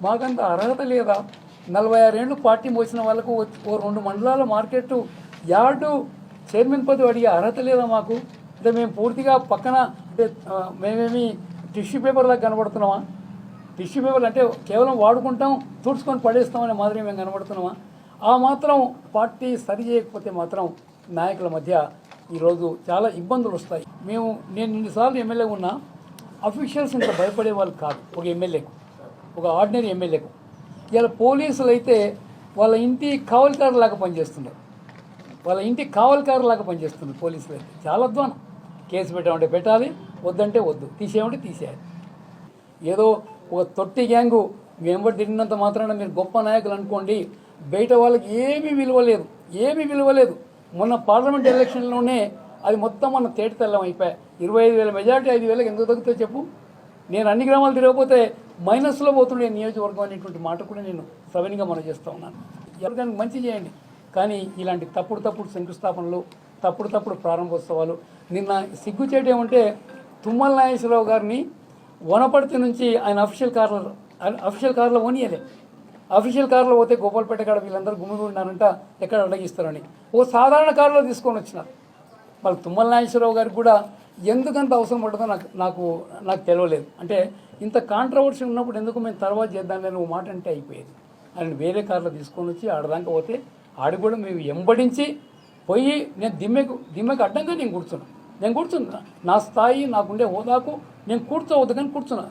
మాకంత అర్హత లేదా? 46 ఏళ్ళు పార్టీ మోసిన వాళ్ళకు ఓ 2 మండలాల మార్కెట్ యార్డు చైర్మన్ పదవి అడిగే అర్హత లేదా మాకు? అంటే మేము పూర్తిగా పక్కన అంటే మేమేమి టిష్యూ పేపర్లాగా కనబడుతున్నామా? టిష్యూ పేపర్లు అంటే కేవలం వాడుకుంటాం, తుడుచుకొని పడేస్తామనే మాదిరి మేము కనబడుతున్నామా? ఆ మాత్రం పార్టీ సరి చేయకపోతే మాత్రం నాయకుల మధ్య ఈరోజు చాలా ఇబ్బందులు వస్తాయి. నేను ఇన్నిసార్లు ఎమ్మెల్యే ఉన్నా అఫీషియల్స్ ఇంత భయపడే వాళ్ళు కాదు. ఒక ఎమ్మెల్యేకు, ఒక ఆర్డినరీ ఎమ్మెల్యేకు. ఇలా పోలీసులు అయితే వాళ్ళ ఇంటి కావలికారులాగా పనిచేస్తున్నారు. వాళ్ళ ఇంటి కావలికారులాగా పనిచేస్తున్నారు పోలీసులు అయితే. చాలా అధ్వానం. కేసు పెట్టామంటే పెట్టాలి, వద్దంటే వద్దు, తీసేయమంటే తీసేయాలి. ఏదో ఒక తొట్టి గ్యాంగు వెంబడి తిరిగినంత మాత్రాన మీరు గొప్ప నాయకులు అనుకోండి, బయట వాళ్ళకి ఏమీ విలువ లేదు. మొన్న పార్లమెంట్ ఎలక్షన్లోనే అది మొత్తం మన తేటి తెల్లం అయిపోయాయి. 25,000 మెజార్టీ 5,000 ఎందుకు తగ్గుతుందో చెప్పు? నేను అన్ని గ్రామాలు తిరగకపోతే మైనస్లో పోతుండే నియోజకవర్గం అనేటువంటి మాట కూడా నేను సవినిగా మనం చేస్తూ ఉన్నాను. ఎవరికైనా మంచి చేయండి, కానీ ఇలాంటి తప్పుడు శంకుస్థాపనలు, తప్పుడు ప్రారంభోత్సవాలు. నిన్న సిగ్గుచేటు ఏమంటే తుమ్మల నాగేశ్వరరావు గారిని వనపర్తి నుంచి ఆయన అఫీషియల్ కార్లో పోనీయలే. అఫీషియల్ కారులో పోతే గోపాల్పేట కాడ వీళ్ళందరూ గుమిగూడినారంట ఎక్కడ అడ్డగిస్తారని ఓ సాధారణ కారులో తీసుకొని వచ్చినారు. వాళ్ళు తుమ్మల నాగేశ్వరరావు గారికి కూడా ఎందుకంత అవసరం పడుతుందో నాకు తెలియలేదు. అంటే ఇంత కాంట్రవర్సీ ఉన్నప్పుడు ఎందుకు మేము తర్వాత చేద్దామని ఓ మాట అంటే అయిపోయేది. ఆయన వేరే కారులో తీసుకొని వచ్చి ఆడదాకా పోతే ఆడి కూడా మేము ఎంబడించి పోయి నేను దిమ్మకు అడ్డంగా నేను కూర్చున్నా. నా స్థాయి నాకుండే హోదాకు నేను కూర్చోవద్దు కానీ కూర్చున్నా.